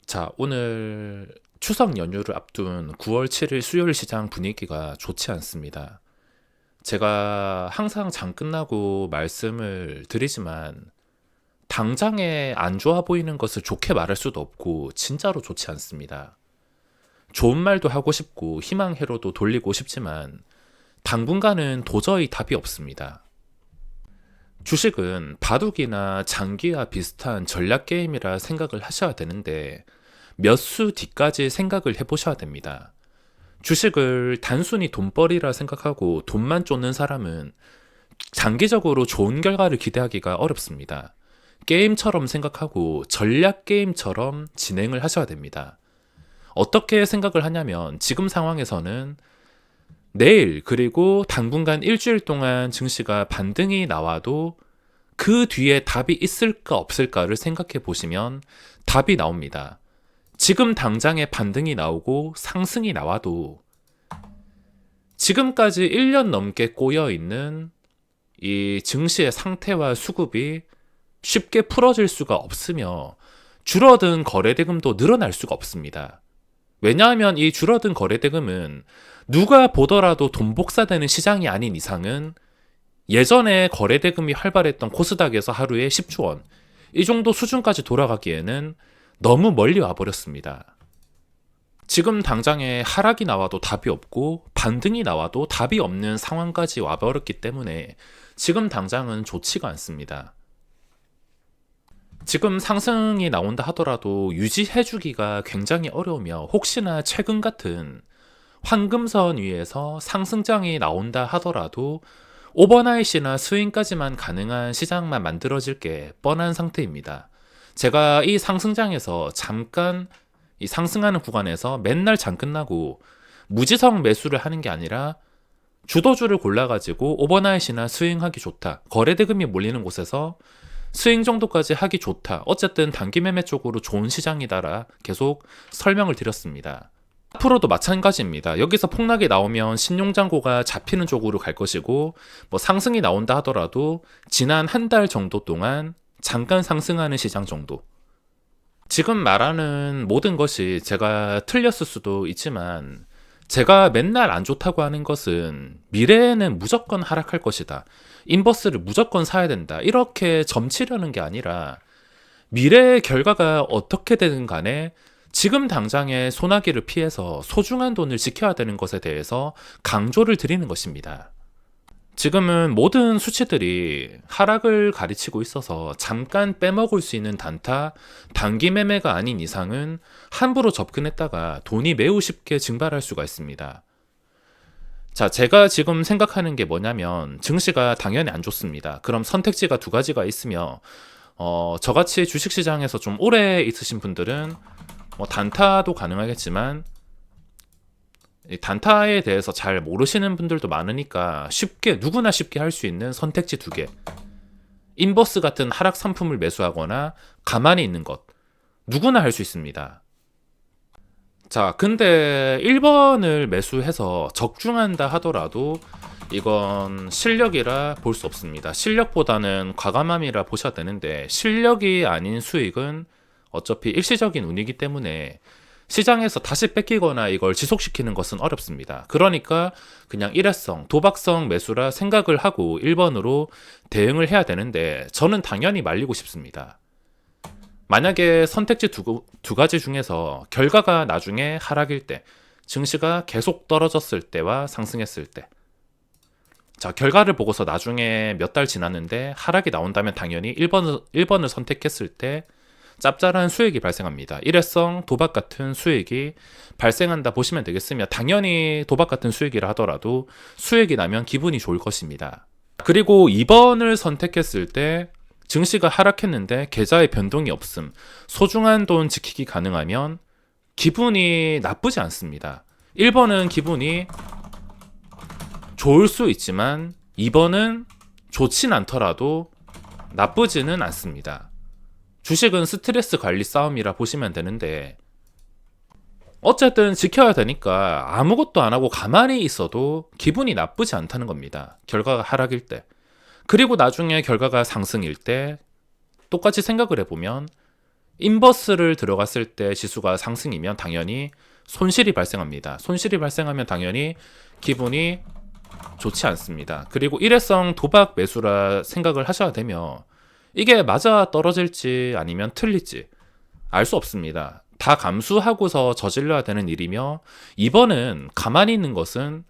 자, 오늘 추석 연휴를 앞둔 9월 7일 수요일 시장 분위기가 좋지 않습니다. 제가 항상 장 끝나고 말씀을 드리지만 당장에 안 좋아 보이는 것을 좋게 말할 수도 없고 진짜로 좋지 않습니다. 좋은 말도 하고 싶고 희망회로도 돌리고 싶지만 당분간은 도저히 답이 없습니다. 주식은 바둑이나 장기와 비슷한 전략 게임이라 생각을 하셔야 되는데 몇 수 뒤까지 생각을 해보셔야 됩니다. 주식을 단순히 돈벌이라 생각하고 돈만 쫓는 사람은 장기적으로 좋은 결과를 기대하기가 어렵습니다. 게임처럼 생각하고 전략 게임처럼 진행을 하셔야 됩니다. 어떻게 생각을 하냐면 지금 상황에서는 내일 그리고 당분간 일주일 동안 증시가 반등이 나와도 그 뒤에 답이 있을까 없을까를 생각해 보시면 답이 나옵니다. 지금 당장에 반등이 나오고 상승이 나와도 지금까지 1년 넘게 꼬여있는 이 증시의 상태와 수급이 쉽게 풀어질 수가 없으며 줄어든 거래대금도 늘어날 수가 없습니다. 왜냐하면 이 줄어든 거래대금은 누가 보더라도 돈 복사되는 시장이 아닌 이상은 예전에 거래대금이 활발했던 코스닥에서 하루에 10조 원, 이 정도 수준까지 돌아가기에는 너무 멀리 와버렸습니다. 지금 당장에 하락이 나와도 답이 없고 반등이 나와도 답이 없는 상황까지 와버렸기 때문에 지금 당장은 좋지가 않습니다. 지금 상승이 나온다 하더라도 유지해주기가 굉장히 어려우며 혹시나 최근 같은 황금선 위에서 상승장이 나온다 하더라도 오버나잇이나 스윙까지만 가능한 시장만 만들어질 게 뻔한 상태입니다. 제가 이 상승장에서 잠깐 이 상승하는 구간에서 맨날 장 끝나고 무지성 매수를 하는 게 아니라 주도주를 골라가지고 오버나잇이나 스윙하기 좋다. 거래대금이 몰리는 곳에서 스윙 정도까지 하기 좋다. 어쨌든 단기 매매 쪽으로 좋은 시장이다라 계속 설명을 드렸습니다. 앞으로도 마찬가지입니다. 여기서 폭락이 나오면 신용잔고가 잡히는 쪽으로 갈 것이고 뭐 상승이 나온다 하더라도 지난 한 달 정도 동안 잠깐 상승하는 시장 정도. 지금 말하는 모든 것이 제가 틀렸을 수도 있지만 제가 맨날 안 좋다고 하는 것은 미래에는 무조건 하락할 것이다. 인버스를 무조건 사야 된다. 이렇게 점치려는 게 아니라 미래의 결과가 어떻게 되든 간에 지금 당장의 소나기를 피해서 소중한 돈을 지켜야 되는 것에 대해서 강조를 드리는 것입니다. 지금은 모든 수치들이 하락을 가리치고 있어서 잠깐 빼먹을 수 있는 단타, 단기 매매가 아닌 이상은 함부로 접근했다가 돈이 매우 쉽게 증발할 수가 있습니다. 자, 제가 지금 생각하는 게 뭐냐면 증시가 당연히 안 좋습니다. 그럼 선택지가 두 가지가 있으며 저같이 주식시장에서 좀 오래 있으신 분들은 단타도 가능하겠지만 이 단타에 대해서 잘 모르시는 분들도 많으니까 누구나 쉽게 할 수 있는 선택지 두 개. 인버스 같은 하락 상품을 매수하거나 가만히 있는 것. 누구나 할 수 있습니다. 자, 근데 1번을 매수해서 적중한다 하더라도 이건 실력이라 볼 수 없습니다. 실력보다는 과감함이라 보셔야 되는데 실력이 아닌 수익은 어차피 일시적인 운이기 때문에 시장에서 다시 뺏기거나 이걸 지속시키는 것은 어렵습니다. 그러니까 그냥 일회성, 도박성 매수라 생각을 하고 1번으로 대응을 해야 되는데 저는 당연히 말리고 싶습니다. 만약에 선택지 두 가지 중에서 결과가 나중에 하락일 때, 증시가 계속 떨어졌을 때와 상승했을 때, 자, 결과를 보고서 나중에 몇 달 지났는데 하락이 나온다면 당연히 1번을 선택했을 때 짭짤한 수익이 발생합니다. 일회성 도박 같은 수익이 발생한다 보시면 되겠으며 당연히 도박 같은 수익이라 하더라도 수익이 나면 기분이 좋을 것입니다. 그리고 2번을 선택했을 때 증시가 하락했는데 계좌에 변동이 없음, 소중한 돈 지키기 가능하면 기분이 나쁘지 않습니다. 1번은 기분이 좋을 수 있지만 2번은 좋진 않더라도 나쁘지는 않습니다. 주식은 스트레스 관리 싸움이라 보시면 되는데 어쨌든 지켜야 되니까 아무것도 안 하고 가만히 있어도 기분이 나쁘지 않다는 겁니다. 결과가 하락일 때. 그리고 나중에 결과가 상승일 때 똑같이 생각을 해보면 인버스를 들어갔을 때 지수가 상승이면 당연히 손실이 발생합니다. 손실이 발생하면 당연히 기분이 좋지 않습니다. 그리고 일회성 도박 매수라 생각을 하셔야 되며 이게 맞아 떨어질지 아니면 틀릴지 알 수 없습니다. 다 감수하고서 저질러야 되는 일이며 이번은 가만히 있는 것은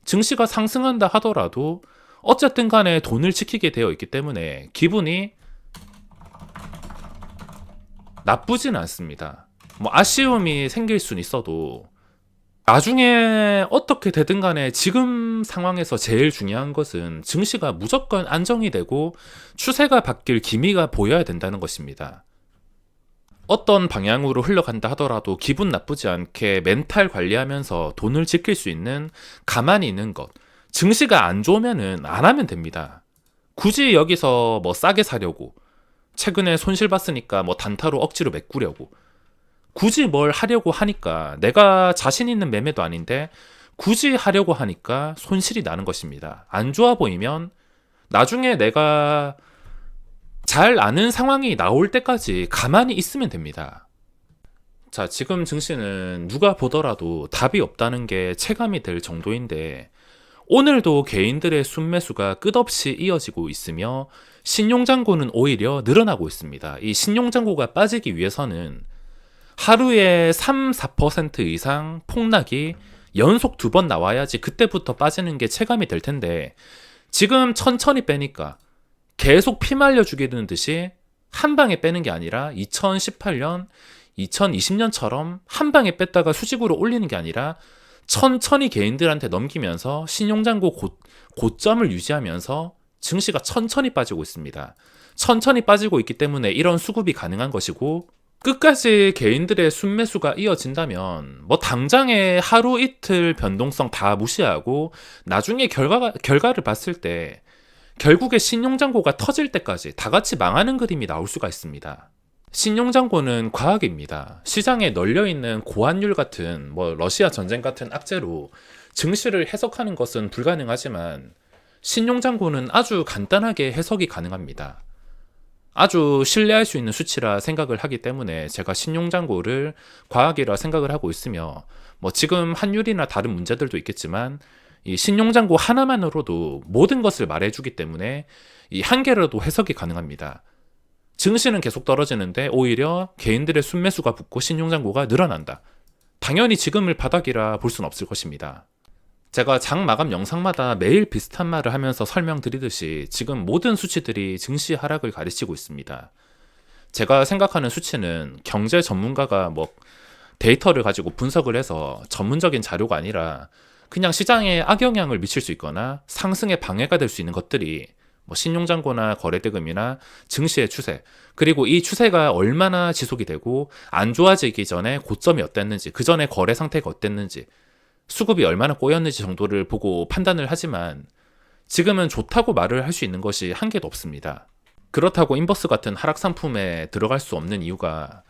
증시가 상승한다 하더라도 어쨌든 간에 돈을 지키게 되어 있기 때문에 기분이 나쁘진 않습니다. 뭐 아쉬움이 생길 수는 있어도 나중에 어떻게 되든 간에 지금 상황에서 제일 중요한 것은 증시가 무조건 안정이 되고 추세가 바뀔 기미가 보여야 된다는 것입니다. 어떤 방향으로 흘러간다 하더라도 기분 나쁘지 않게 멘탈 관리하면서 돈을 지킬 수 있는 가만히 있는 것. 증시가 안 좋으면은 안 하면 됩니다. 굳이 여기서 뭐 싸게 사려고 최근에 손실 봤으니까 뭐 단타로 억지로 메꾸려고 굳이 뭘 하려고 하니까 내가 자신 있는 매매도 아닌데 굳이 하려고 하니까 손실이 나는 것입니다. 안 좋아 보이면 나중에 내가 잘 아는 상황이 나올 때까지 가만히 있으면 됩니다. 자, 지금 증시는 누가 보더라도 답이 없다는 게 체감이 될 정도인데 오늘도 개인들의 순매수가 끝없이 이어지고 있으며 신용잔고는 오히려 늘어나고 있습니다. 이 신용잔고가 빠지기 위해서는 하루에 3, 4% 이상 폭락이 연속 2번 나와야지 그때부터 빠지는 게 체감이 될 텐데 지금 천천히 빼니까 계속 피말려 죽이는 듯이 한 방에 빼는 게 아니라 2018년, 2020년처럼 한 방에 뺐다가 수직으로 올리는 게 아니라 천천히 개인들한테 넘기면서 신용잔고 고점을 유지하면서 증시가 천천히 빠지고 있습니다. 천천히 빠지고 있기 때문에 이런 수급이 가능한 것이고 끝까지 개인들의 순매수가 이어진다면 뭐 당장에 하루 이틀 변동성 다 무시하고 나중에 결과를 봤을 때 결국에 신용잔고가 터질 때까지 다 같이 망하는 그림이 나올 수가 있습니다. 신용잔고는 과학입니다. 시장에 널려있는 고환율 같은 뭐 러시아 전쟁 같은 악재로 증시를 해석하는 것은 불가능하지만 신용잔고는 아주 간단하게 해석이 가능합니다. 아주 신뢰할 수 있는 수치라 생각을 하기 때문에 제가 신용잔고를 과학이라 생각을 하고 있으며 뭐 지금 환율이나 다른 문제들도 있겠지만 이 신용잔고 하나만으로도 모든 것을 말해주기 때문에 이 한 개로도 해석이 가능합니다. 증시는 계속 떨어지는데 오히려 개인들의 순매수가 붙고 신용잔고가 늘어난다. 당연히 지금을 바닥이라 볼 수는 없을 것입니다. 제가 장 마감 영상마다 매일 비슷한 말을 하면서 설명드리듯이 지금 모든 수치들이 증시 하락을 가르치고 있습니다. 제가 생각하는 수치는 경제 전문가가 뭐 데이터를 가지고 분석을 해서 전문적인 자료가 아니라 그냥 시장에 악영향을 미칠 수 있거나 상승에 방해가 될 수 있는 것들이 뭐 신용잔고나 거래대금이나 증시의 추세, 그리고 이 추세가 얼마나 지속이 되고 안 좋아지기 전에 고점이 어땠는지, 그 전에 거래 상태가 어땠는지, 수급이 얼마나 꼬였는지 정도를 보고 판단을 하지만 지금은 좋다고 말을 할 수 있는 것이 한 개도 없습니다. 그렇다고 인버스 같은 하락 상품에 들어갈 수 없는 이유가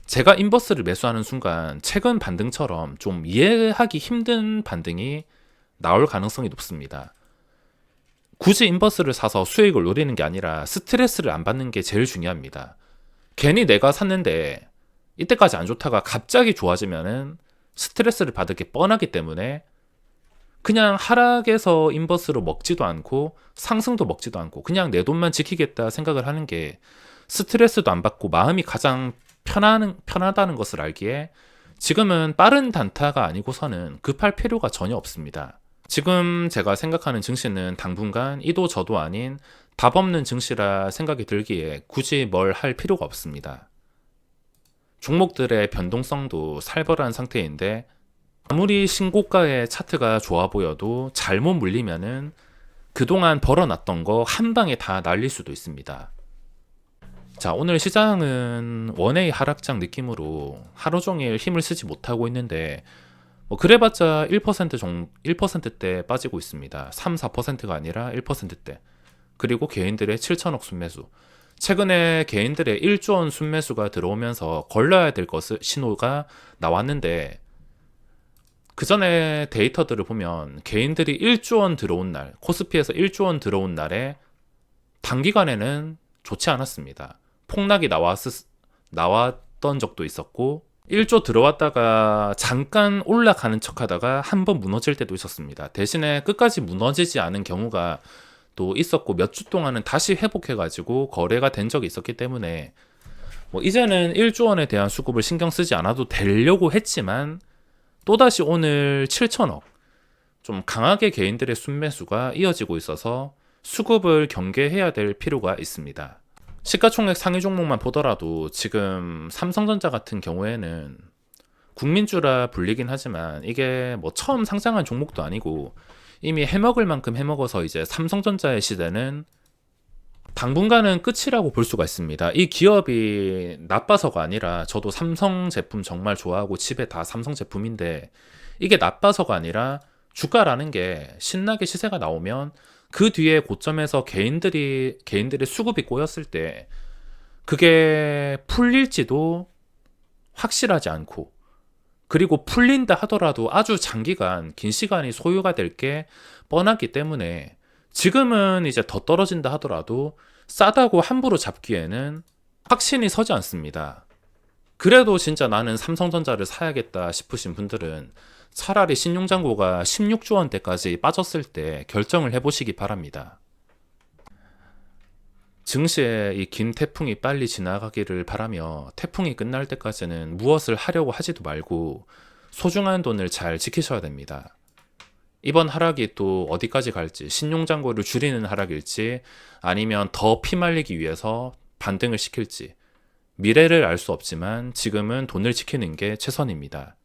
제가 인버스를 매수하는 순간 최근 반등처럼 좀 이해하기 힘든 반등이 나올 가능성이 높습니다. 굳이 인버스를 사서 수익을 노리는 게 아니라 스트레스를 안 받는 게 제일 중요합니다. 괜히 내가 샀는데 이때까지 안 좋다가 갑자기 좋아지면은 스트레스를 받을 게 뻔하기 때문에 그냥 하락에서 인버스로 먹지도 않고 상승도 먹지도 않고 그냥 내 돈만 지키겠다 생각을 하는 게 스트레스도 안 받고 마음이 가장 편하다는 것을 알기에 지금은 빠른 단타가 아니고서는 급할 필요가 전혀 없습니다. 지금 제가 생각하는 증시는 당분간 이도 저도 아닌 답 없는 증시라 생각이 들기에 굳이 뭘 할 필요가 없습니다. 종목들의 변동성도 살벌한 상태인데 아무리 신고가의 차트가 좋아 보여도 잘못 물리면은 그동안 벌어놨던 거 한 방에 다 날릴 수도 있습니다. 자, 오늘 시장은 원웨이 하락장 느낌으로 하루 종일 힘을 쓰지 못하고 있는데 뭐 그래봤자 1%대 빠지고 있습니다. 3, 4%가 아니라 1%대. 그리고 개인들의 7천억 순매수. 최근에 개인들의 1조 원 순매수가 들어오면서 걸러야 될 것을 신호가 나왔는데 그 전에 데이터들을 보면 개인들이 1조 원 들어온 날, 코스피에서 1조 원 들어온 날에 단기간에는 좋지 않았습니다. 폭락이 나왔던 적도 있었고 1조 들어왔다가 잠깐 올라가는 척 하다가 한 번 무너질 때도 있었습니다. 대신에 끝까지 무너지지 않은 경우가 또 있었고 몇 주 동안은 다시 회복해가지고 거래가 된 적이 있었기 때문에 뭐 이제는 1조 원에 대한 수급을 신경 쓰지 않아도 되려고 했지만 또다시 오늘 7천억 좀 강하게 개인들의 순매수가 이어지고 있어서 수급을 경계해야 될 필요가 있습니다. 시가총액 상위 종목만 보더라도 지금 삼성전자 같은 경우에는 국민주라 불리긴 하지만 이게 뭐 처음 상장한 종목도 아니고 이미 해먹을 만큼 해먹어서 이제 삼성전자의 시대는 당분간은 끝이라고 볼 수가 있습니다. 이 기업이 나빠서가 아니라 저도 삼성 제품 정말 좋아하고 집에 다 삼성 제품인데 이게 나빠서가 아니라 주가라는 게 신나게 시세가 나오면 그 뒤에 고점에서 개인들의 수급이 꼬였을 때 그게 풀릴지도 확실하지 않고 그리고 풀린다 하더라도 아주 장기간 긴 시간이 소요가 될 게 뻔하기 때문에 지금은 이제 더 떨어진다 하더라도 싸다고 함부로 잡기에는 확신이 서지 않습니다. 그래도 진짜 나는 삼성전자를 사야겠다 싶으신 분들은 차라리 신용잔고가 16조 원대까지 빠졌을 때 결정을 해보시기 바랍니다. 증시에 이 긴 태풍이 빨리 지나가기를 바라며 태풍이 끝날 때까지는 무엇을 하려고 하지도 말고 소중한 돈을 잘 지키셔야 됩니다. 이번 하락이 또 어디까지 갈지 신용잔고를 줄이는 하락일지 아니면 더 피말리기 위해서 반등을 시킬지 미래를 알 수 없지만 지금은 돈을 지키는 게 최선입니다.